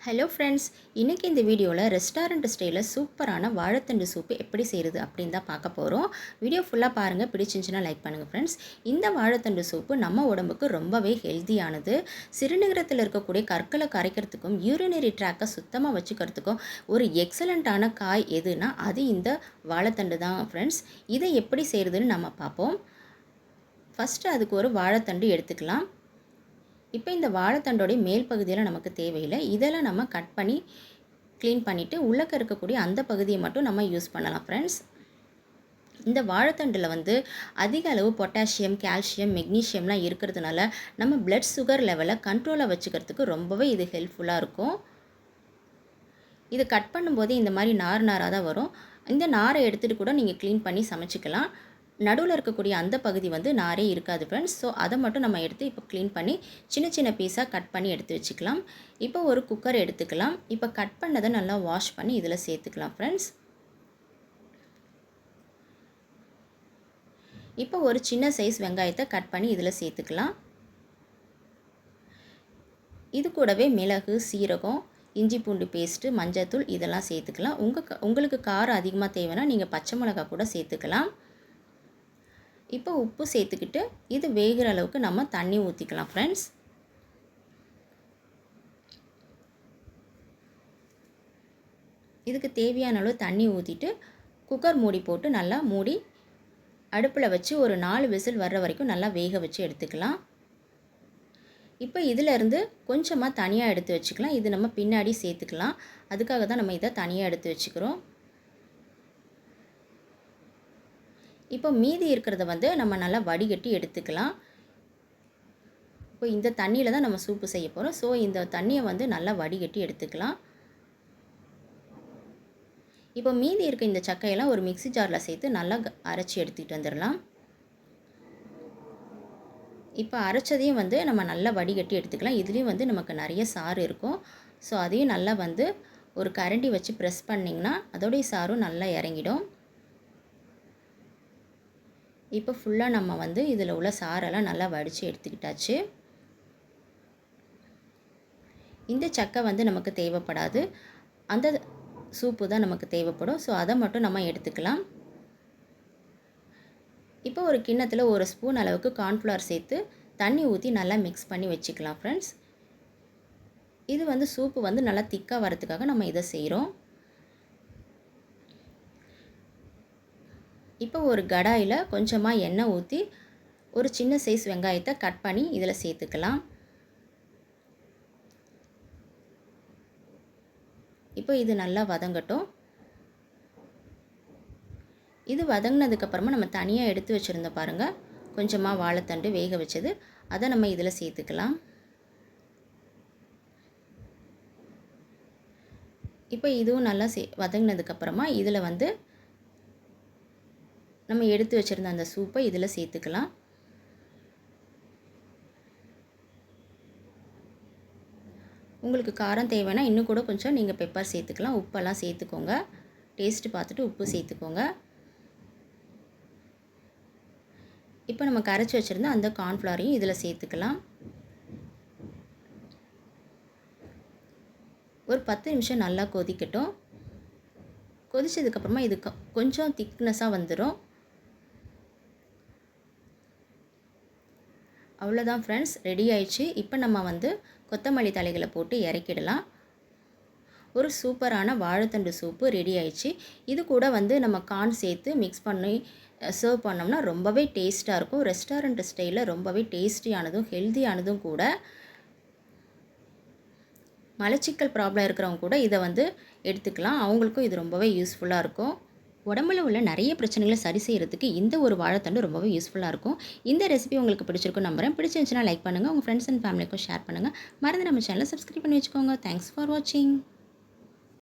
Hello friends, இன்றைக்கி இந்த வீடியோவில் ரெஸ்டாரண்ட் ஸ்டைலில் சூப்பரான வாழைத்தண்டு சூப்பு எப்படி செய்கிறது அப்படின்னு தான் பார்க்க போகிறோம். வீடியோ ஃபுல்லாக பாருங்கள், பிடிச்சிருந்துச்சுன்னா லைக் பண்ணுங்கள் ஃப்ரெண்ட்ஸ். இந்த வாழைத்தண்டு சூப்பு நம்ம உடம்புக்கு ரொம்பவே ஹெல்த்தியானது. சிறுநீரகத்தில் இருக்கக்கூடிய கற்களை கரைக்கிறதுக்கும் யூரினரி ட்ராக்கை சுத்தமாக வச்சுக்கிறதுக்கும் ஒரு எக்ஸலண்ட்டான காய் எதுனா அது இந்த வாழைத்தண்டு தான் ஃப்ரெண்ட்ஸ். இதை எப்படி செய்கிறதுன்னு நம்ம பார்ப்போம். ஃபஸ்ட்டு அதுக்கு ஒரு வாழைத்தண்டு எடுத்துக்கலாம். இப்போ இந்த வாழைத்தண்டோடைய மேல் பகுதியில் நமக்கு தேவையில்லை. இதெல்லாம் நம்ம கட் பண்ணி க்ளீன் பண்ணிவிட்டு உள்ளக்க இருக்கக்கூடிய அந்த பகுதியை மட்டும் நம்ம யூஸ் பண்ணலாம் ஃப்ரெண்ட்ஸ். இந்த வாழைத்தண்டில் அதிக அளவு பொட்டாசியம், கால்சியம், மெக்னீஷியம்லாம் இருக்கிறதுனால நம்ம பிளட் சுகர் லெவலை கண்ட்ரோலாக வச்சுக்கிறதுக்கு ரொம்பவே இது ஹெல்ப்ஃபுல்லாக இருக்கும். இது கட் பண்ணும்போதே இந்த மாதிரி நார் நாராக தான் வரும். இந்த நாரை எடுத்துகிட்டு கூட நீங்கள் க்ளீன் பண்ணி சமைச்சிக்கலாம். நடுவில் இருக்கக்கூடிய அந்த பகுதி நாரே இருக்காது ஃப்ரெண்ட்ஸ். ஸோ அதை மட்டும் நம்ம எடுத்து இப்போ க்ளீன் பண்ணி சின்ன சின்ன பீஸாக கட் பண்ணி எடுத்து வச்சுக்கலாம். இப்போ ஒரு குக்கர் எடுத்துக்கலாம். இப்போ கட் பண்ணதை நல்லா வாஷ் பண்ணி இதில் சேர்த்துக்கலாம் ஃப்ரெண்ட்ஸ். இப்போ ஒரு சின்ன சைஸ் வெங்காயத்தை கட் பண்ணி இதில் சேர்த்துக்கலாம். இது கூடவே மிளகு, சீரகம், இஞ்சி பூண்டு பேஸ்ட்டு, மஞ்சத்தூள் இதெல்லாம் சேர்த்துக்கலாம். உங்களுக்கு காரம் அதிகமாக தேவைன்னா நீங்கள் பச்சை மிளகாய் கூட சேர்த்துக்கலாம். இப்போ உப்பு சேர்த்துக்கிட்டு இது வேகிற அளவுக்கு நம்ம தண்ணி ஊற்றிக்கலாம் ஃப்ரெண்ட்ஸ். இதுக்கு தேவையான அளவு தண்ணி ஊற்றிட்டு குக்கர் மூடி போட்டு நல்லா மூடி அடுப்பில் வச்சு ஒரு 4 விசில் வர்ற வரைக்கும் நல்லா வேக வச்சு எடுத்துக்கலாம். இப்போ இதிலேருந்து கொஞ்சமாக தனியாக எடுத்து வச்சுக்கலாம். இது நம்ம பின்னாடி சேர்த்துக்கலாம். அதுக்காக தான் நம்ம இதை தனியாக எடுத்து வச்சுக்கிறோம். இப்போ மீதி இருக்கிறத நம்ம நல்லா வடிகட்டி எடுத்துக்கலாம். இப்போ இந்த தண்ணியில் தான் நம்ம சூப்பு செய்ய போகிறோம். ஸோ இந்த தண்ணியை நல்லா வடிகட்டி எடுத்துக்கலாம். இப்போ மீதி இருக்க இந்த சக்கையெல்லாம் ஒரு மிக்ஸி ஜாரில் சேர்த்து நல்லா அரைச்சி எடுத்துகிட்டு வந்துடலாம். இப்போ அரைச்சதையும் நம்ம நல்லா வடிகட்டி எடுத்துக்கலாம். இதுலேயும் நமக்கு நிறைய சாறு இருக்கும். ஸோ அதையும் நல்லா ஒரு கரண்டி வச்சு ப்ரெஸ் பண்ணிங்கன்னா அதோடைய சாரும் நல்லா இறங்கிடும். இப்போ ஃபுல்லாக நம்ம இதில் உள்ள சாரெல்லாம் நல்லா வடித்து எடுத்துக்கிட்டாச்சு. இந்த சக்கை நமக்கு தேவைப்படாது. அந்த சூப்பு தான் நமக்கு தேவைப்படும். ஸோ அதை மட்டும் நம்ம எடுத்துக்கலாம். இப்போ ஒரு கிண்ணத்தில் 1 ஸ்பூன் அளவுக்கு கார்ன்ஃப்ளவர் சேர்த்து தண்ணி ஊற்றி நல்லா மிக்ஸ் பண்ணி வச்சுக்கலாம் ஃப்ரெண்ட்ஸ். இது சூப்பு நல்லா திக்காக வரதுக்காக நம்ம இதை செய்கிறோம். இப்போ ஒரு கடாயில் கொஞ்சமாக எண்ணெய் ஊற்றி ஒரு சின்ன சைஸ் வெங்காயத்தை கட் பண்ணி இதில் சேர்த்துக்கலாம். இப்போ இது நல்லா வதங்கட்டும். இது வதங்கினதுக்கப்புறமா நம்ம தனியாக எடுத்து வச்சுருந்தோம் பாருங்கள், கொஞ்சமாக வாழைத்தண்டு வேக வச்சது, அதை நம்ம இதில் சேர்த்துக்கலாம். இப்போ இதுவும் நல்லா வதங்கினதுக்கப்புறமா இதில் நம்ம எடுத்து வச்சுருந்த அந்த சூப்பை இதில் சேர்த்துக்கலாம். உங்களுக்கு காரம் தேவைன்னா இன்னும் கூட கொஞ்சம் நீங்கள் பெப்பர் சேர்த்துக்கலாம். உப்பெல்லாம் சேர்த்துக்கோங்க. டேஸ்ட்டு பார்த்துட்டு உப்பு சேர்த்துக்கோங்க. இப்போ நம்ம கரைச்சி வச்சுருந்த அந்த கார்ன்ஃப்ளவரையும் இதில் சேர்த்துக்கலாம். ஒரு 10 நிமிஷம் நல்லா கொதிக்கட்டும். கொதிச்சதுக்கப்புறமா இது கொஞ்சம் திக்னஸாக வந்துடும். அவ்வளோதான் ஃப்ரெண்ட்ஸ், ரெடி ஆயிடுச்சு. இப்போ நம்ம கொத்தமல்லி தலைகளை போட்டு இறக்கிடலாம். ஒரு சூப்பரான வாழைத்தண்டு சூப்பு ரெடி ஆயிடுச்சு. இது கூட நம்ம கார்ன் சேர்த்து மிக்ஸ் பண்ணி சர்வ் பண்ணோம்னா ரொம்பவே டேஸ்ட்டாக இருக்கும். ரெஸ்டாரண்ட் ஸ்டைலில் ரொம்பவே டேஸ்டியானதும் ஹெல்த்தியானதும் கூட. மலச்சிக்கல் ப்ராப்ளம் இருக்கிறவங்க கூட இதை எடுத்துக்கலாம். அவங்களுக்கும் இது ரொம்பவே யூஸ்ஃபுல்லாக இருக்கும். உடம்புல உள்ள நிறைய பிரச்சனைகளை சரி செய்கிறதுக்கு இந்த ஒரு வாழைத்தண்டு ரொம்பவே யூஸ்ஃபுல்லாக இருக்கும். இந்த ரெசிபி உங்களுக்கு பிடிச்சிருக்கும் நம்புறேன். பிடிச்சிருந்துச்சுன்னா லைக் பண்ணுங்கள். உங்கள் ஃப்ரெண்ட்ஸ் அண்ட் ஃபேமிலிக்கும் ஷேர் பண்ணுங்கள். மறந்து நம்ம சேனலை சப்ஸ்கிரைப் பண்ணி வச்சுக்கோங்க. தேங்க்ஸ் ஃபார் வாட்சிங்.